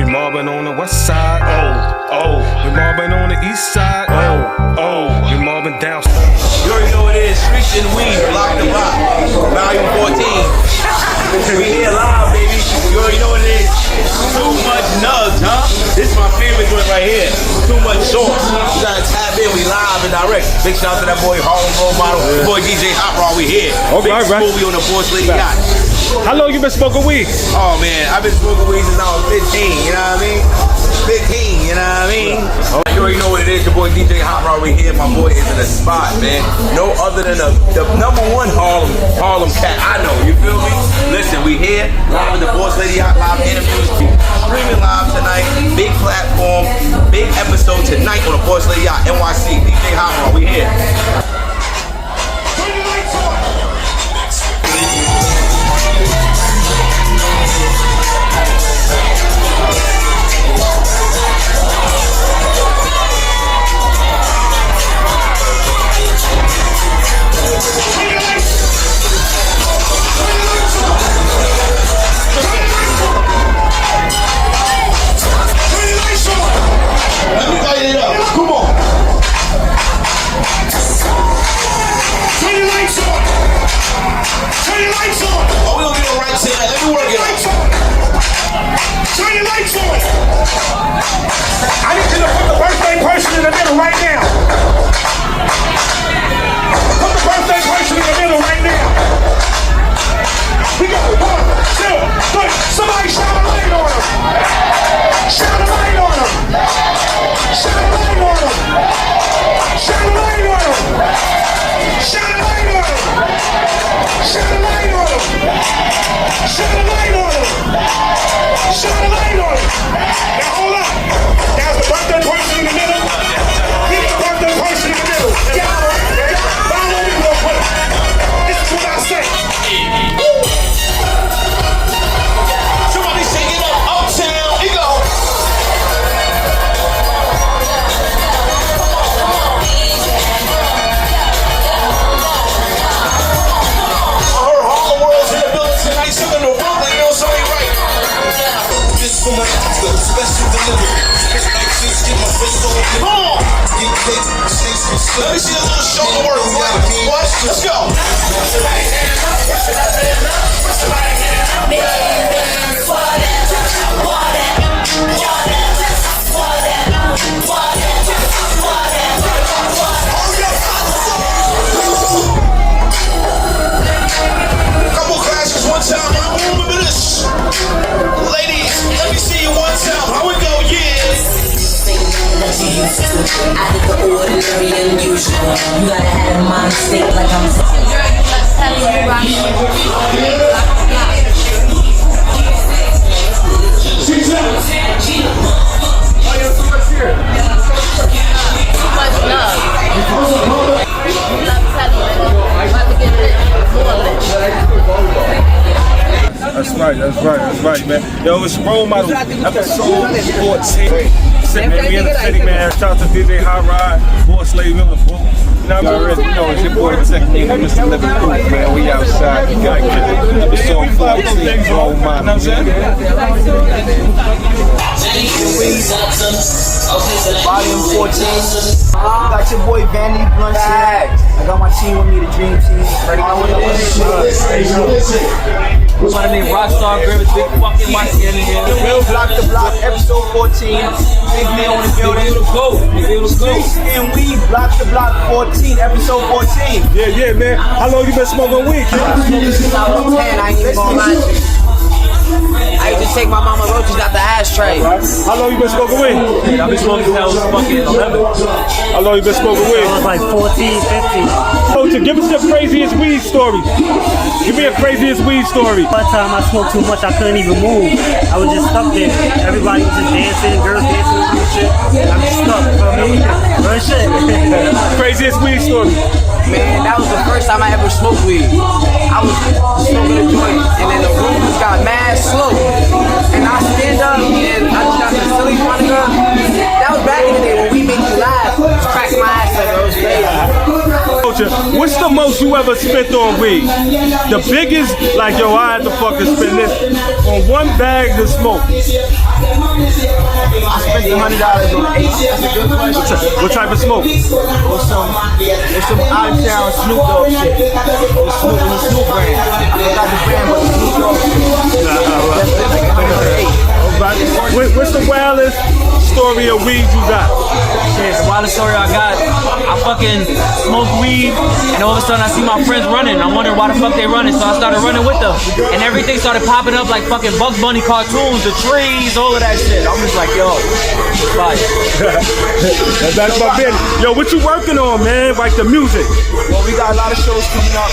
mobbing on the west side. Oh, we mobbing on the east side. Oh, we mobbing down. You already know what it is. Streets and weed, block the block. Volume 14. We here live, baby. You already know what it is. Too much nugs, huh? This is my favorite joint right here. Too much sauce. You gotta tap in. We live and direct. Big shout out to that boy Harlem RoadModel. Boy DJ Hot Rod. We here. Okay, Big right. movie on the BossLady yacht. How long you been smoking weed? Oh man, I've been smoking weed since I was 15. You know what I mean? 15. You know what I mean? You already know what it is. Your boy DJ Hot Rod. We here. My boy is in the spot, man. No other than the #1 Harlem cat. I know. You feel me? Listen, we here live with the BossLady Yacht live interviews. Streaming live tonight. Big platform. Big episode tonight on the BossLady Yacht NYC. DJ Hot Rod. We here. I need you to put the birthday person in the middle right now. Put the birthday person in the middle right now. We got 1, 2, 3. Somebody shine a light on him. Shine a light on him. Shine a light on him. Shine a light on him. Shine a light on him. Shine a light on him. Shine a light on him. Shine a light on him. Now hold up. There's the birthday person in the middle. Get the birthday person in the middle. Follow me real quick. This is what I say. Somebody shake it up. Uptown. You go. I heard Harlem World's in the building tonight. Something to Brooklyn. You know something right. This for my special delivery. Come on! Let me see a little shoulder work. What? Let's go. Couple clashes one time. I remember this. Ladies, let me see you one time. How we go? Yeah. Out of the ordinary, unusual. You gotta have a mind state like I'm That's right, man. Yo, it's RoadModel, episode 14. Sitting there, we in the city, man. Shout out to DJ Hot Rod, BossLady, you know, already, you know, it's your boy Technique, Mr. Living Proof, man. We outside, we got it. Episode 14, RoadModel. Volume 14. Got your boy Vanity Blunts here. I got my team with me, the Dream Team. Ready to know what it is. My name Rockstar Grimm's big fucking Mikey in here. Real Block to Block, episode 14. Big man on the building. Streets and Weed, Block to Block 14, episode 14. Yeah, man. How long you been smoking weed, kid? Since I was 10, I ain't even gonna lie to you. I used to take my mama roaches out the ashtray. How long you been smoking weed? I've been smoking since I was fucking 11. How long you been smoking weed? I was like 14, 15. Coach, give us your craziest weed story. Give me a craziest weed story. One time I smoked too much, I couldn't even move. I was just stuck there. Everybody was just dancing, girls dancing and shit. I'm just stuck, you know what I mean? Real shit. Craziest weed story. Man, that was the first time I ever smoked weed. I was smoking a joint, and then the room just got mad slow. And I stand up, and I just got some silly funny girl. That was back in the day when we made you laugh. Just cracking my ass like it was crazy. What's the most you ever spent on weed? The biggest, like, yo, I had to fucking spend this on one bag of smoke. $800 on 8. That's a good question. What type of smoke? It's some out of town Snoop Dogg shit. It's the Snoop brand. I forgot the brand, but the Snoop Dogg shit. What's the wildest story of weed you got? Shit, the wildest story I got, I fucking smoked weed, and all of a sudden I see my friends running. I'm wondering why the fuck they running, so I started running with them. And everything started popping up like fucking Bugs Bunny cartoons, the trees, all of that shit. I'm just like, yo, fire. That's my business. Yo, what you working on, man? Like the music? Well, we got a lot of shows coming up.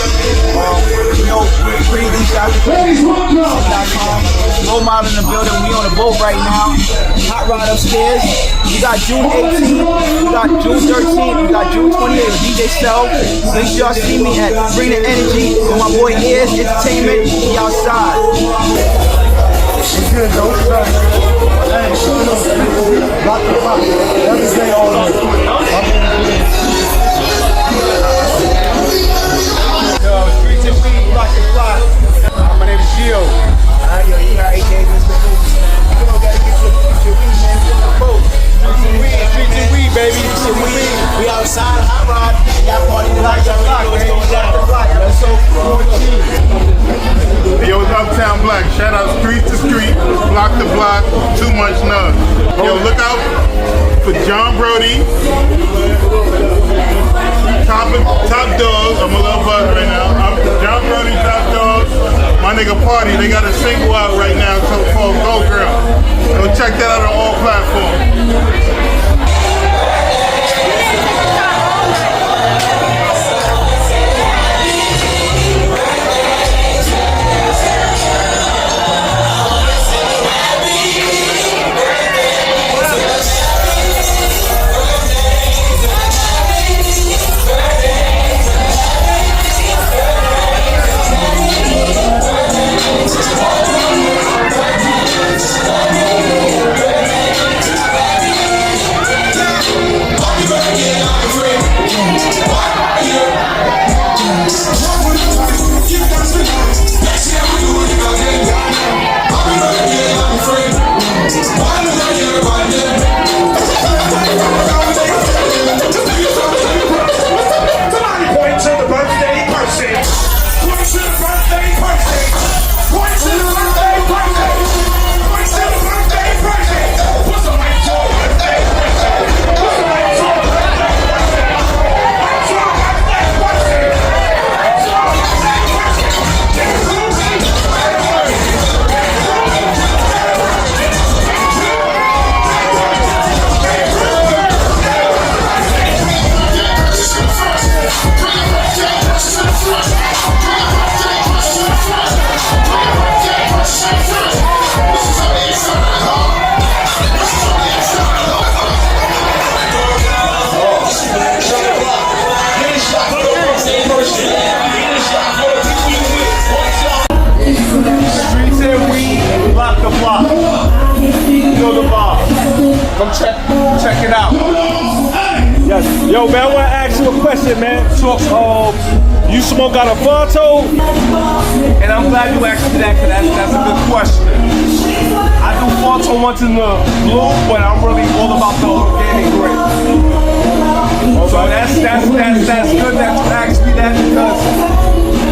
You know, pretty RoadModel in the building. We on the boat right now. Hot rod upstairs. We got June 18th. We got June 13th. We got June 28th with DJ Cell. Make sure y'all see me at Bring the Energy with my boy Ears Entertainment. We outside. It's good, though. Hey, rock the clock. Every day, all night. Yo, Streets and Weed, rock the clock. My name is Gio. Yo, you got 8 days. You know, gotta get your weed, man. Get on the boat. Streets and Weed, baby. Streets and Weed. We outside, hot rod. Got party tonight. Y'all know what's going down. Let's go. Yo, it's Uptown Black. Shout out Street to Street, Block to Block, Too Much Nug. Yo, look out for John Brody, Top Dog. I'm a little buzzed right now. John Brody, Top Dog. My nigga Party, they got a single out right now called Go Girl. Go check that out on all platforms. Come check it out. Yes. Yo, man, I want to ask you a question, man. You smoke out of Fonto? And I'm glad you asked me that, because that's a good question. I do Fonto once in the blue, but I'm really all about the organic grade. So that's good that you asked me that, because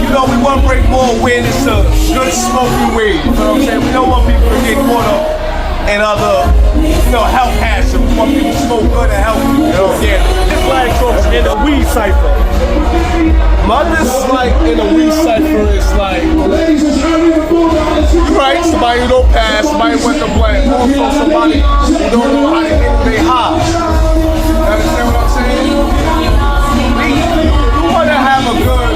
you know we want to bring more awareness to good smoking weed. You know what I'm saying? We don't want people to get caught up in other, health hazards. We want people to smoke good and healthy. It's like in the weed cipher. My dislike in a weed cipher is like, right, somebody who don't pass, somebody who went to blame, also somebody who don't know how to get their high. You understand what I'm saying? You want to have a good,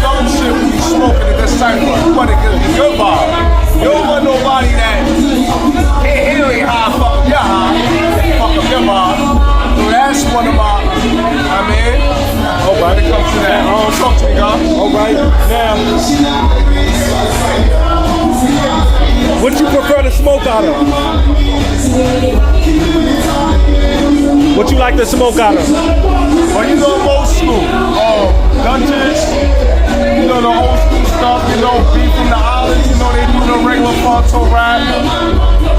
fellowship when you smoking a good cipher. You want to get a good vibe. You don't want nobody that can't hear you high, fuck up your high, fuck up your vibe. So that's one of my, all right, it comes to that. Talk to me, God. All right, now, what you prefer to smoke out of? What you like to smoke out of? Well, old school. Dungeons, the old school stuff, beef from the islands, they do the regular Fonto rap.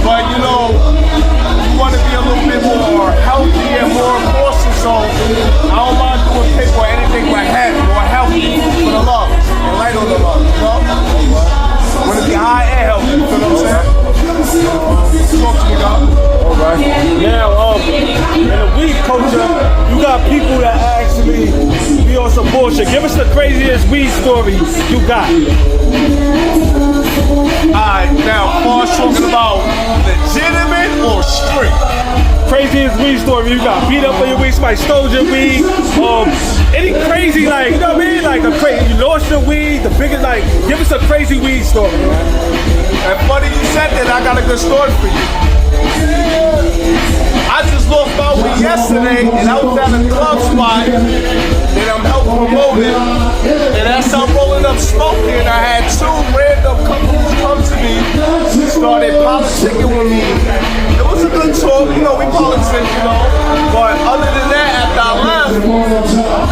But, you want to be culture. You got people that actually be on some bullshit. Give us the craziest weed story you got. Alright, now, far as talking about legitimate or street? Craziest weed story you got. Beat up on your weed, somebody stole your weed. Any crazy, like, you know what I mean? Like, you lost your weed, the biggest, like, give us a crazy weed story, man. And funny you said that, I got a good story for you. I just lost my weed yesterday, and I was at a club spot that I'm helping promoting, and as I'm rolling up smoking, I had two random couples come to me, started politicking with me. It was a good talk, you know, we politic, you know, but other than that, after I left,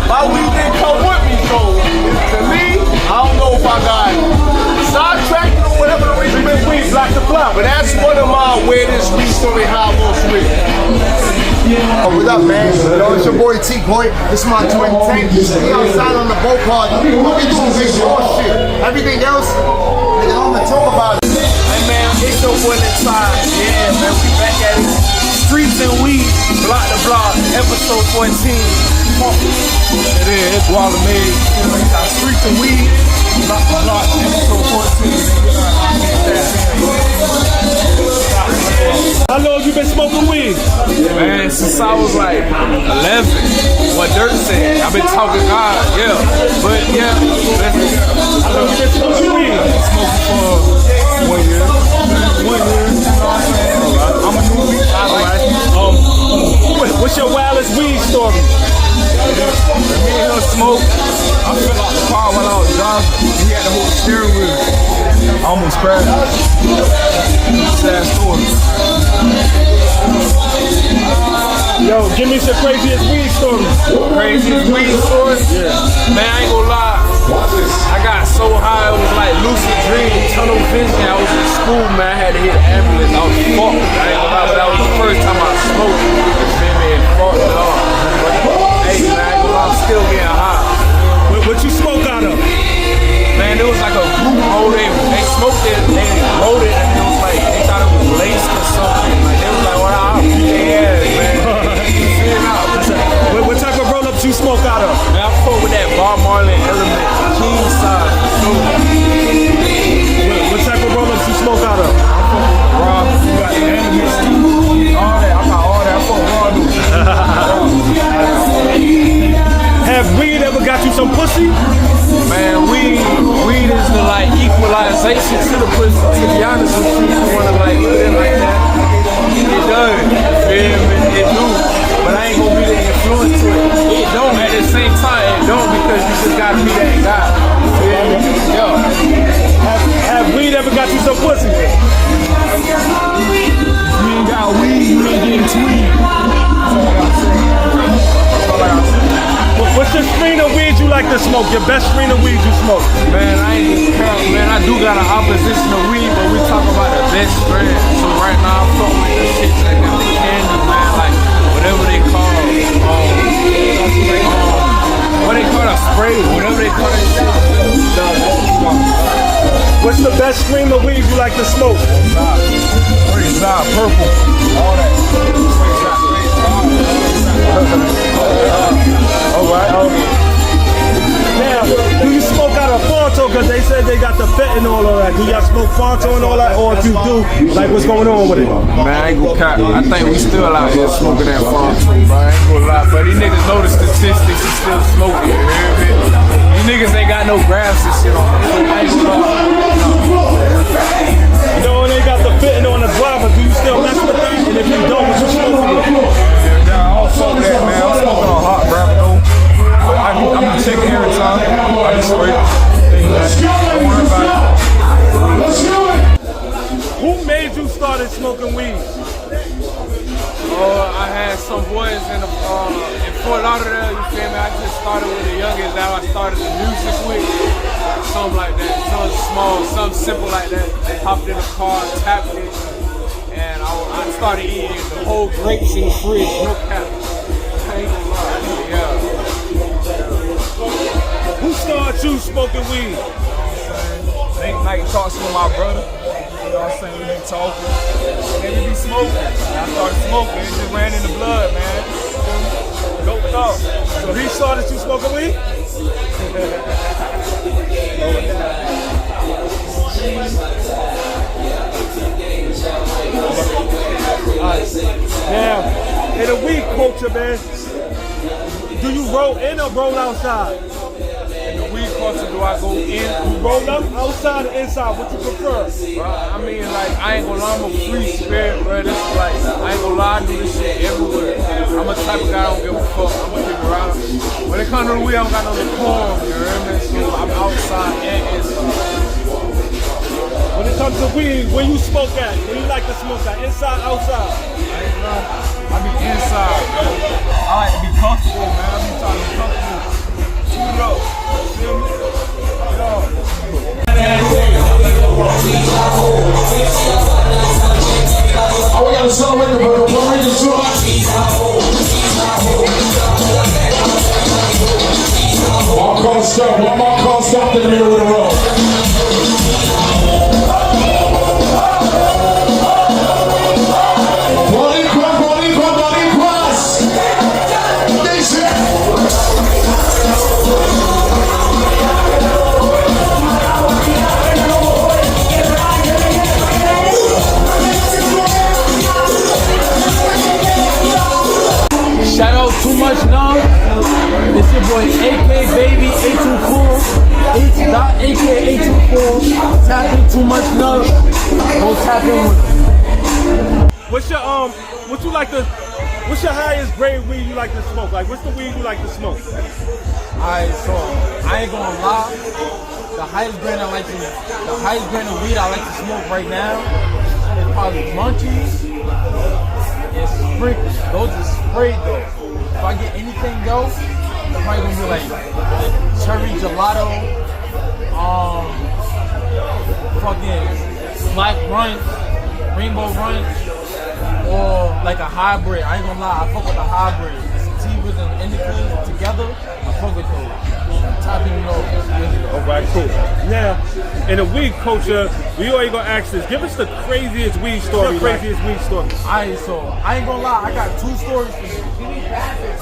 my weed didn't come with me, so to me, I don't know if I got sidetracked or whatever the reason been weed, black to black, but that's one of my weirdest weed story how I lost weed. Oh, what up, man? You know, it's your boy T-Boy. This is my twin tank. We outside on the boat party. What we doing big boss shit. Everything else, nigga, don't even talk about it. Hey, man, it's your boy inside. Yeah, man, we back at it. Streets and weed, block to block, episode 14. It is, it's Walla made. Streets and weed, block to block, episode 14. How long you been smoking weed? Man, since I was like 11. What Dirt said. I've been talking God, yeah. But yeah, how long you been smoking weed? Smoking for 1 year. 1 year. I'm a new weed. What's your wildest weed story? Me and him smoke. I fell out the car while I was driving. He had to hold the steering wheel. I almost crashed. Sad story. Yo, give me some craziest weed stories. Craziest weed stories? Yeah. Man, I ain't gonna lie. I got so high, it was like lucid dream, tunnel vision. I was in school, man. I had to hit the ambulance. I was fucked. I ain't gonna lie, but that was the first time I smoked. Man, fucked it off. But, hey, man, I ain't gonna lie, I'm still getting high. What you smoke out of? Man, it was like a group roll. They smoked it, they rolled it, and it was like, they thought it was laced or something. Like, they was like, what I beat their ass, man. What type of roll-ups you smoke out of? Man, I fuck with that Bob Marley element, king size, for sure. What type of roll-ups you smoke out of? I fuck with raw, you got the enemies, all that, I got all that, I fuck raw dudes. Have weed ever got you some pussy? Man, weed is the like equalization to the pussy, to be honest with you. You wanna like put it like that. It does. It do. But I ain't gonna be the influence to it. It don't at the same time, it don't because you just gotta be that guy. You feel me? Yo. Have weed ever got you some pussy? If you ain't got weed, you ain't getting tweed. That's all I gotta say. What's your strain of weed you like to smoke? Your best strain of weed you smoke? Man, I ain't count, man. I do got an opposition of weed, but we talk about the best strain. So right now I'm fucking with the shit that got candy, man. Like whatever they call what they call a spray, whatever they call that shit. What's the best strain of weed you like to smoke? Purple, all that. Alright, now, do you smoke out of Fonto? Because they said they got the fentanyl and all that. Do y'all smoke Fonto and all that? Or if you do, like what's going on with it? Man, I ain't gonna cap. I think we still out here smoking that Fonto, bro. I ain't gonna lie, but these niggas know the statistics and still smoking, you hear me? These niggas ain't got no graphs and shit on them. So I ain't gonna lie. You know, when they got the fentanyl on the driver, do you still mess with that? And if you don't, what you smoking with? Yeah, I don't fuck that, man. I'm smoking on hot grab though. I'm checking every time. I be straight. Don't worry about it. Who made you started smoking weed? I had some boys in Fort Lauderdale, you feel me? I just started with the youngest that I started the music with. Something like that. Something small, something simple like that. They hopped in the car, tapped it, and I started eating the whole grapes in the fridge, no cap. I ain't gonna lie. Yeah. Who started you smoking weed? Late night talks with my brother. You know what I'm saying? We be talking. And we be smoking. I started smoking. It just ran in the blood, man. No. So he saw that you smoking weed? Now, in a weed culture, man, do you roll in or roll outside? In the weed culture, do I go in? You roll up outside or inside? What you prefer? I mean, like, I ain't gonna lie, I'm a free spirit, bro. This is like, I ain't gonna lie, I do this shit everywhere. I'm a type of guy, I don't give a fuck. I'm gonna kick around. When it comes to the weed, I don't got no decorum, you heard me? So I'm outside and inside. When it comes to weed, where you smoke at? Where you like to smoke at? Inside, outside? I ain't know. I be inside, man. I like to be comfortable, man. I be trying to be comfortable. Tune up. Feel me? Oh, we got a song with the Puerto Rican song. One more car stopped in the middle of the road. Shout out Too Much Love. It's your boy AK Baby 824. H.AK824. Tapping Too Much Love. Go tap in with him. What's your what's your highest grade weed you like to smoke? Like, what's the weed you like to smoke? Alright, so I ain't gonna lie. The highest brand of weed I like to smoke right now is probably Munchies and Sprinkles. Those are sprayed though. If I get anything else, it's probably gonna be like cherry gelato, fucking black runch, rainbow runch, or like a hybrid. I ain't gonna lie, I fuck with the hybrid. Sativas and indicas together, I fuck with those. Alright, cool. Now, in the weed culture, we always gonna ask this. Give us the craziest weed story. Alright, so I ain't gonna lie, I got two stories for you.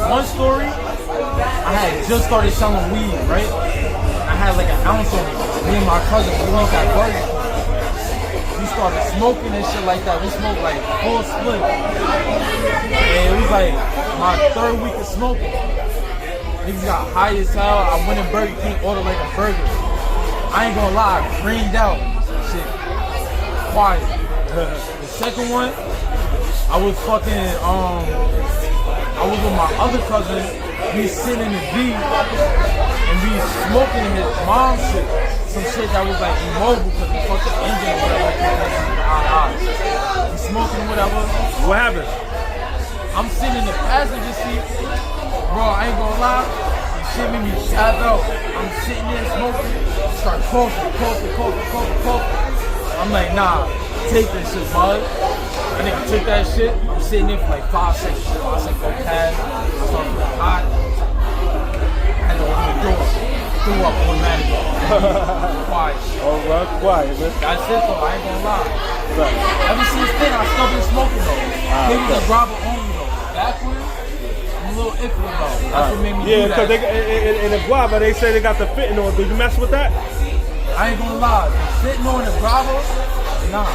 One story, I had just started selling weed, right? I had like an ounce of it. Me and my cousin, we went that burger. We started smoking and shit like that. We smoked like full split. And it was like my third week of smoking. Niggas got high as hell. I went in Burger King, ordered like a burger. I ain't gonna lie, I greened out. Shit, quiet. The second one, I was fucking, I was with my other cousin. We sitting in the V, and we smoking in his mom's shit. Some shit that was like immobile because he fucked the engine or whatever. We smoking whatever. What happened? I'm sitting in the passenger seat. Bro, I ain't gonna lie, shit made me tap out. I'm sitting there smoking, start coughing. I'm like, nah, take this shit, bud. I nigga took that shit. I'm sitting there for like 5 seconds. 5 seconds go past. I started feeling hot. I had to open the door. Threw up automatically. Quiet. Alright, quiet, man. That's it though, I ain't gonna lie. Right. Ever since then, I still been smoking though. Maybe the grabber only though. Backwards. A little iffy about. That's what made me do that. Yeah, because in the guava, they say they got the fentanyl. Do you mess with that? I ain't gonna lie. The fentanyl in the guava, nah.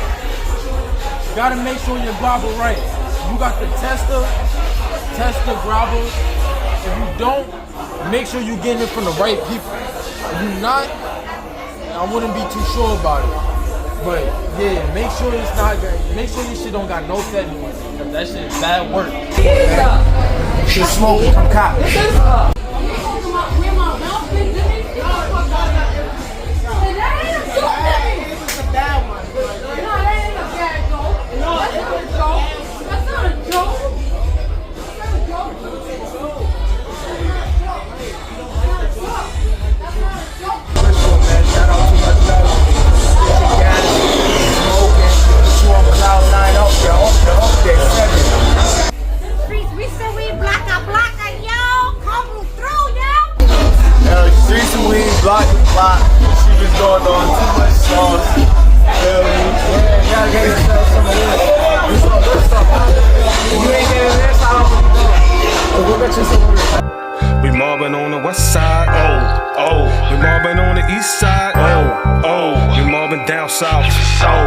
You gotta make sure your guava right. You got the test the guava. If you don't, make sure you getting it from the right people. If you not, I wouldn't be too sure about it. But yeah, make sure it's not. Make sure your shit don't got no fentanyl in it. Cause that shit is bad work. Shit smoking from cop. We said we block, yo. Come through, yo. Streets and weed, block. She was going on too much sauce. Feel me? Yeah, gotta get yourself some of this. This is all good stuff. If you ain't getting this, I don't know. So go get you some of this. west side. Oh, oh. We mobbing on the east side. Oh, oh. We mobbing down south. Oh.